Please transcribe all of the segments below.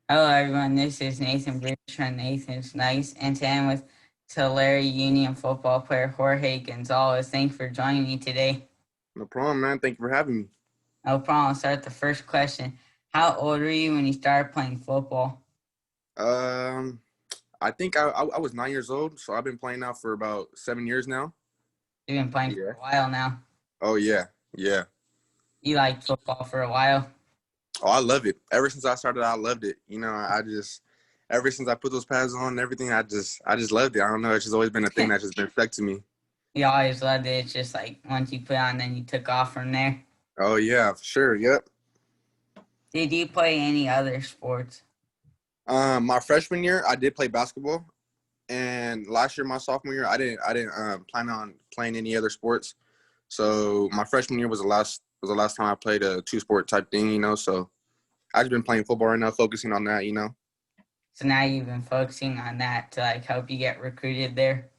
Hello, everyone. This is Nathan Bridge from Nathan's Nice, and today I'm with Tulare Union football player Jorge Gonzalez. Thanks for joining me today. No problem, man. Thank you for having me. No problem. I'll start the first question. How old were you when you started playing football? Um, I think I was 9 years old, so I've been playing now for about 7 years now. You've been playing for Yeah. a while now. Oh yeah, yeah. You liked football for a while. Oh, I love it. Ever since I started, I loved it. I just ever since I put those pads on and everything, I just loved it. I don't know. It's just always been a thing that's just been stuck to me. You always loved it. It's just like once you put it on, then you took off from there. Oh yeah, for sure. Yep. Did you play any other sports? My freshman year, I did play basketball, and last year, my sophomore year, I didn't plan on playing any other sports. So my freshman year was the last time I played a two sport type thing. So I've just been playing football right now, focusing on that. So now you've been focusing on that to like help you get recruited there.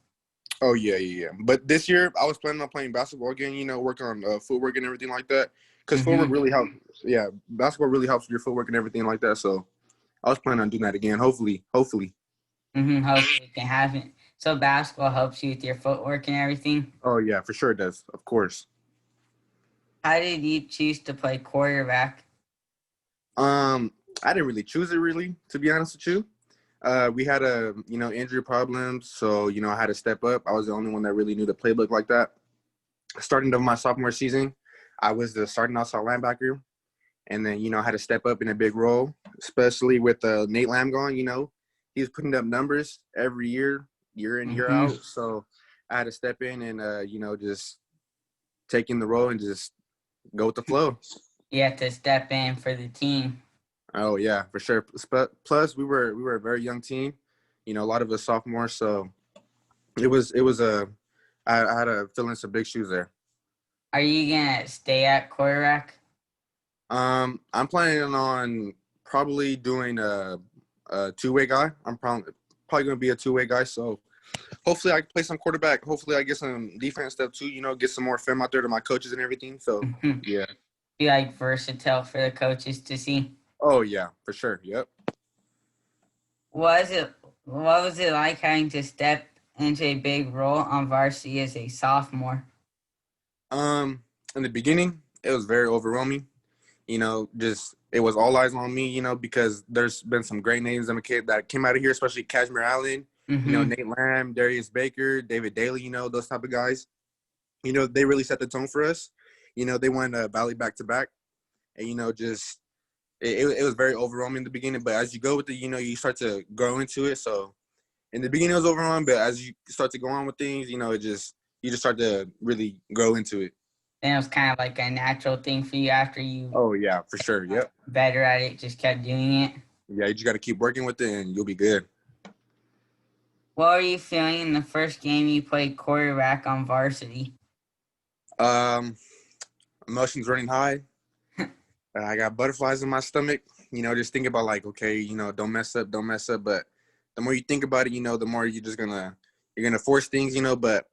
Oh, yeah, yeah, yeah. But this year, I was planning on playing basketball again, work on footwork and everything like that. Because footwork Mm-hmm. really helps. Yeah, basketball really helps with your footwork and everything like that. So I was planning on doing that again, hopefully. Hopefully. Mm-hmm. Hopefully it can happen. So basketball helps you with your footwork and everything. Oh, yeah, for sure it does. Of course. How did you choose to play quarterback? Um, I didn't really choose it, really, to be honest with you. We had injury problems. So, I had to step up. I was the only one that really knew the playbook like that. Starting of my sophomore season, I was the starting outside linebacker. And then, I had to step up in a big role, especially with Nate Lamb gone. He was putting up numbers every year in, year Mm-hmm. out. So I had to step in and, just take in the role and just go with the flow. You have to step in for the team. Oh, yeah, for sure. Plus, we were a very young team, a lot of us sophomores. So I had to fill in some big shoes there. Are you gonna stay at quarterback? I'm planning on probably doing a two-way guy. I'm probably going to be a two-way guy. So hopefully I can play some quarterback. Hopefully I get some defense stuff too. Get some more film out there to my coaches and everything. So Mm-hmm. yeah. Be like versatile for the coaches to see. Oh yeah, for sure. Yep. What was it? What was it like having to step into a big role on varsity as a sophomore? In the beginning, it was very overwhelming. Just it was all eyes on me. Because there's been some great names that came out of here, especially Kashmir Allen. Mm-hmm. Nate Lamb, Darius Baker, David Daly. Those type of guys. They really set the tone for us. They went Valley back to back, and just it was very overwhelming in the beginning. But as you go with it, you start to grow into it. So in the beginning, it was overwhelming, but as you start to go on with things, you just start to really grow into it. Then it was kind of like a natural thing for you after you Oh yeah, for sure. got Yep. better at it, just kept doing it. Yeah, you just got to keep working with it, and you'll be good. What were you feeling in the first game you played quarterback on varsity? Um, Emotions running high. I got butterflies in my stomach. Just think about like, okay, don't mess up, don't mess up. But the more you think about it, the more you're gonna force things. But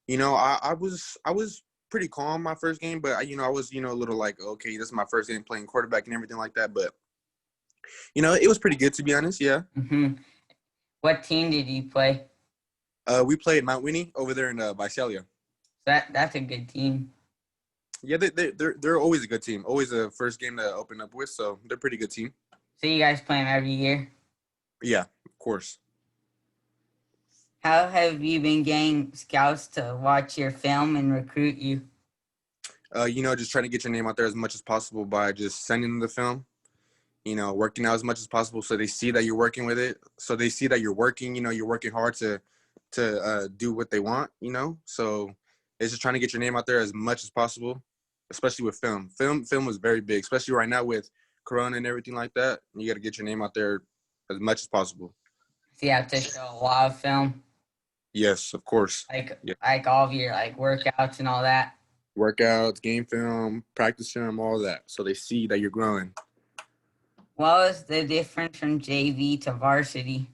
I was pretty calm my first game, but I was a little like, okay, this is my first game playing quarterback and everything like that. But it was pretty good to be honest. Yeah. Mm-hmm. What team did you play? We played Mount Winnie over there in Visalia. That's a good team. Yeah, they're always a good team. Always a first game to open up with, so they're a pretty good team. So you guys play them every year. Yeah, of course. How have you been getting scouts to watch your film and recruit you? Just trying to get your name out there as much as possible by just sending them the film. Working out as much as possible so they see that you're working with it. So they see that you're working. You're working hard to do what they want. So it's just trying to get your name out there as much as possible, especially with film. Film was very big, especially right now with Corona and everything like that. You got to get your name out there as much as possible. So you have to show a lot of film, Yes, of course. like Yeah. like all of your like workouts and all that. Workouts, game film, practice film, all that. So they see that you're growing. What was the difference from JV to varsity?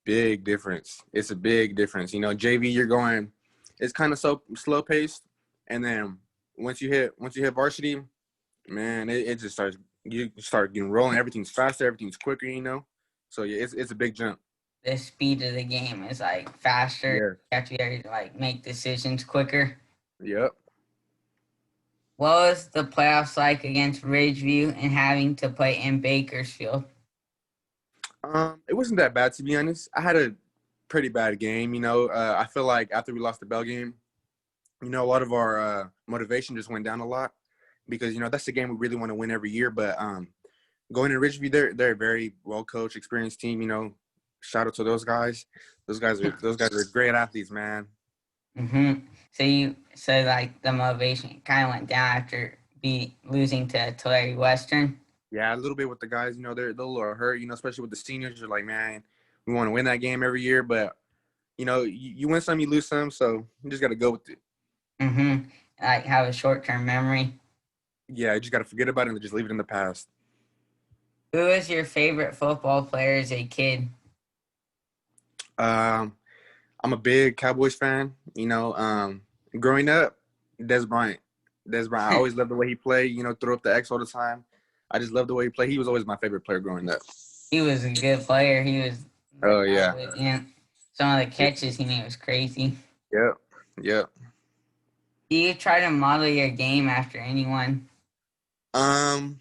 Big difference. It's a big difference. JV, you're going. It's kind of so slow paced, and then once you hit varsity, man, it just starts. you start getting rolling. Everything's faster. Everything's quicker. So yeah, it's a big jump. The speed of the game is like faster. Yeah. You have to be able to like make decisions quicker. Yep. What was the playoffs like against Ridgeview and having to play in Bakersfield? It wasn't that bad, to be honest. I had a pretty bad game. I feel like after we lost the Bell game, a lot of our motivation just went down a lot because that's the game we really want to win every year. But going to Ridgeview, they're a very well coached, experienced team. Shout out to those guys. Those guys are great athletes, man. Mm-hmm. So like the motivation kind of went down after losing to Tulare Western. Yeah, a little bit with the guys. They're a little hurt. Especially with the seniors. You're like, man, we want to win that game every year, but you win some, you lose some, so you just got to go with it. Mm-hmm. Like have a short-term memory. Yeah, you just got to forget about it and just leave it in the past. Who was your favorite football player as a kid? Um, I'm a big Cowboys fan. Growing up, Des Bryant. Des Bryant. I always loved the way he played. Throw up the X all the time. I just loved the way he played. He was always my favorite player growing up. He was a good player. He was Oh yeah. and some of the catches he made was crazy. Yep. Yep. Do you try to model your game after anyone? Um,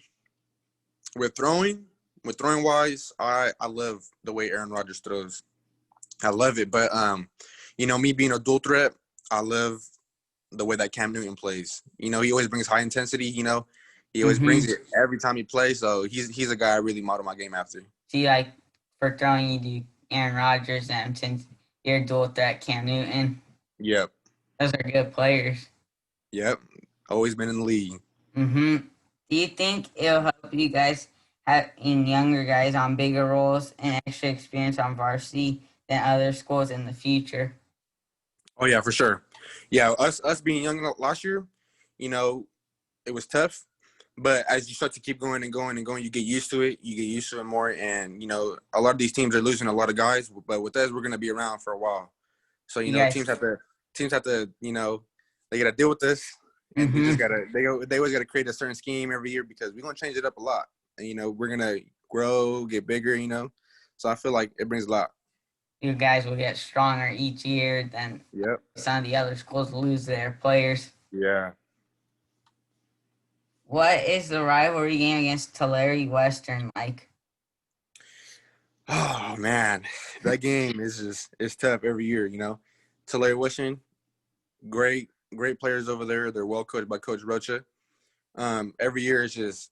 with throwing wise, I love the way Aaron Rodgers throws. I love it, but me being a dual threat, I love the way that Cam Newton plays. He always brings high intensity. He always brings it every time he plays. So he's a guy I really model my game after. See, like for throwing, you do Aaron Rodgers, and since you're a dual threat, Cam Newton. Yep. Those are good players. Yep. Always been in the league. Mm-hmm. Do you think it'll help you guys have in younger guys on bigger roles and extra experience on varsity than other schools in the future? Oh yeah, for sure. Yeah, us being young last year, it was tough. But as you start to keep going and going and going, you get used to it. You get used to it more. And, a lot of these teams are losing a lot of guys. But with us, we're going to be around for a while. So, teams have to, they got to deal with this. And they just got to, they always got to create a certain scheme every year because we're going to change it up a lot. And, we're going to grow, get bigger, So I feel like it brings a lot. You guys will get stronger each year. Then some of the other schools lose their players. Yeah. What is the rivalry game against Tulare Western like? Oh man, that game it's tough every year. Tulare Western, great players over there. They're well coached by Coach Rocha. Every year it's just.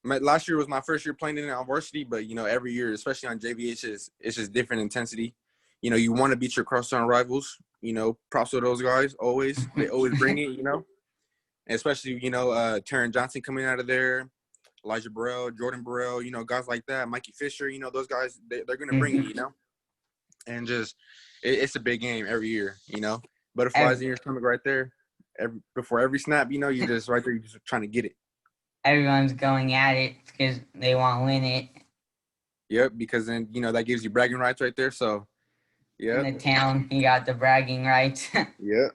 Last year was my first year playing in it on varsity, but every year, especially on JV, it's just different intensity. You want to beat your crosstown rivals. Props to those guys always. They always bring it. And especially Taryn Johnson coming out of there. Elijah Burrell, Jordan Burrell, guys like that, Mikey Fisher, those guys, they're going to bring it, and just it's a big game every year, Butterflies in your stomach right there. Before every snap, you're just right there, you're just trying to get it. Everyone's going at it because they want to win it. Yep, because then, that gives you bragging rights right there, so, yeah. In the town, you got the bragging rights. Yep.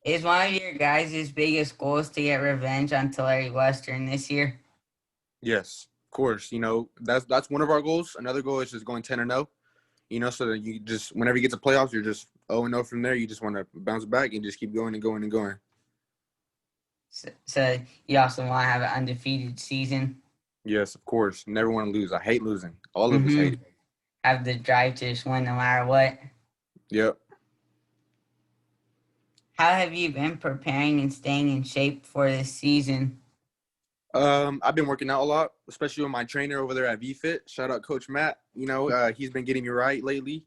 Is one of your guys' biggest goals to get revenge on Tulare Western this year? Yes, of course. That's one of our goals. Another goal is just going 10-0. So that you just whenever you get to playoffs, you're just 0-0 from there. You just want to bounce back and just keep going and going and going. So you also want to have an undefeated season? Yes, of course. Never want to lose. I hate losing. All of us hate it. Have the drive to just win no matter what. Yep. How have you been preparing and staying in shape for this season? I've been working out a lot, especially with my trainer over there at VFit. Shout out Coach Matt. He's been getting me right lately.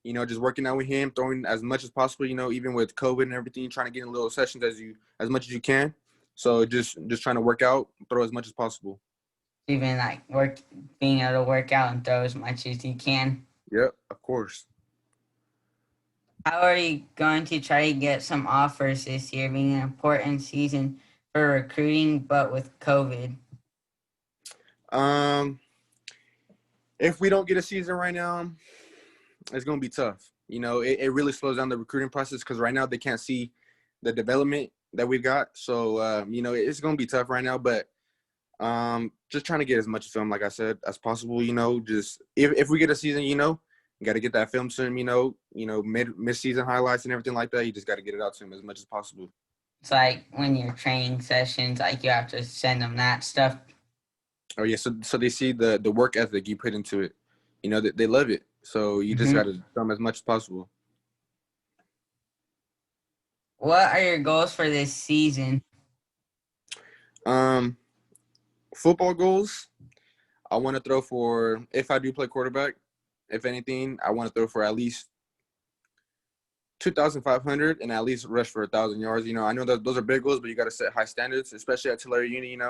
Just working out with him, throwing as much as possible. Even with COVID and everything, trying to get in little sessions as much as you can. So just trying to work out, throw as much as possible. Even being able to work out and throw as much as you can. Yep, of course. How are you going to try to get some offers this year, being an important season for recruiting, but with COVID? If we don't get a season right now, it's going to be tough. It really slows down the recruiting process because right now they can't see the development that we've got. So it's gonna be tough right now, but just trying to get as much film, like I said, as possible. Just if we get a season, got to get that film to him. Mid season highlights and everything like that. You just got to get it out to him as much as possible. It's like when you're training sessions, like you have to send them that stuff. Oh yeah, so they see the work ethic you put into it. They love it. So you just got to show them as much as possible. What are your goals for this season? Football goals. I want to throw for, if I do play quarterback, if anything, I want to throw for at least 2,500 and at least rush for 1,000 yards. I know that those are big goals, but you got to set high standards, especially at Tulare Union.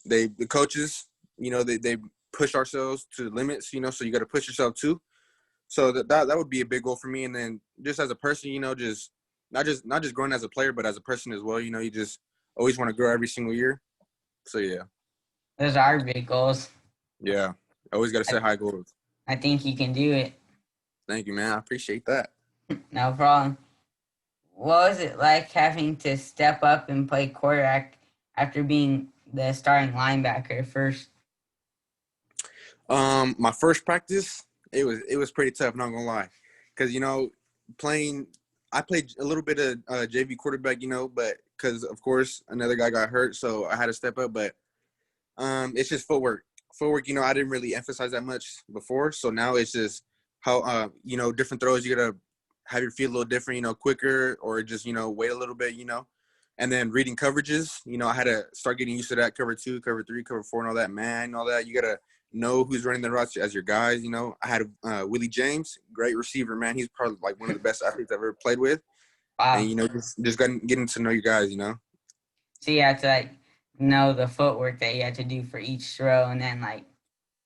The coaches, they push ourselves to the limits. So you got to push yourself too. So that would be a big goal for me. And then just as a person, just not just growing as a player, but as a person as well. You just always want to grow every single year. So yeah. Those are big goals. Yeah, always got to set high goals. I think you can do it. Thank you, man. I appreciate that. No problem. What was it like having to step up and play quarterback after being the starting linebacker first? My first practice, it was pretty tough. Not gonna lie, because I played a little bit of JV quarterback, but because of course another guy got hurt, so I had to step up. But it's just footwork. I didn't really emphasize that much before, so now it's just how different throws you gotta have your feet a little different, quicker, or just wait a little bit, and then reading coverages. I had to start getting used to that, cover 2, cover 3, cover 4, and all that. Man, all that you gotta know who's running the routes as your guys. I had Willie James, great receiver, man. He's probably like one of the best athletes I've ever played with. Wow. And just getting to know your guys. So you have to know the footwork that you have to do for each throw, and then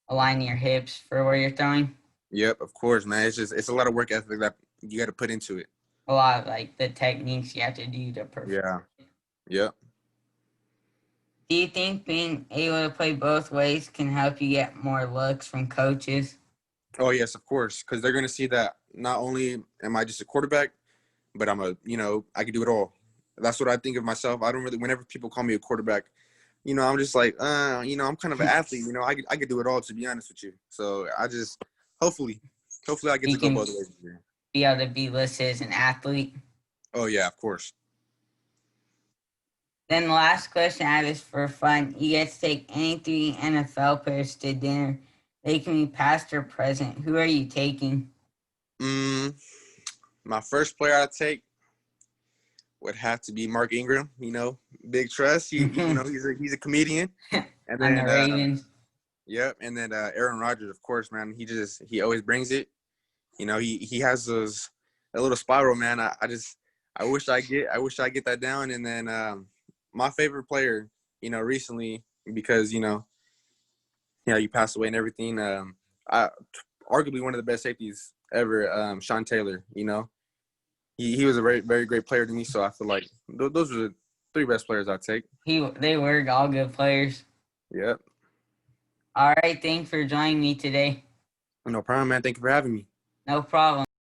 align your hips for where you're throwing. Yep, of course, man. It's a lot of work ethic that you got to put into it. A lot of the techniques you have to do to perfect. Yeah. Yep. Do you think being able to play both ways can help you get more looks from coaches? Oh yes, of course, because they're gonna see that not only am I just a quarterback, but I can do it all. That's what I think of myself. I don't really. Whenever people call me a quarterback, I'm just like, I'm kind of an athlete. I could do it all, to be honest with you. So I just hopefully I get to go both ways here. Be able to be listed as an athlete. Oh yeah, of course. Then the last question I have is for fun. You get to take any 3 NFL players to dinner. They can be past or present. Who are you taking? My first player I'd take would have to be Mark Ingram. Big trust. He's a comedian. And then On the Ravens. Yep, and then Aaron Rodgers, of course, man. He always brings it. He has a little spiral, man. I wish I get that down. And then my favorite player, recently, because he passed away and everything. Arguably one of the best safeties ever, Sean Taylor. He was a very, very great player to me. So I feel like those are the 3 best players I'd take. They were all good players. Yep. All right. Thanks for joining me today. No problem, man. Thank you for having me. No problem.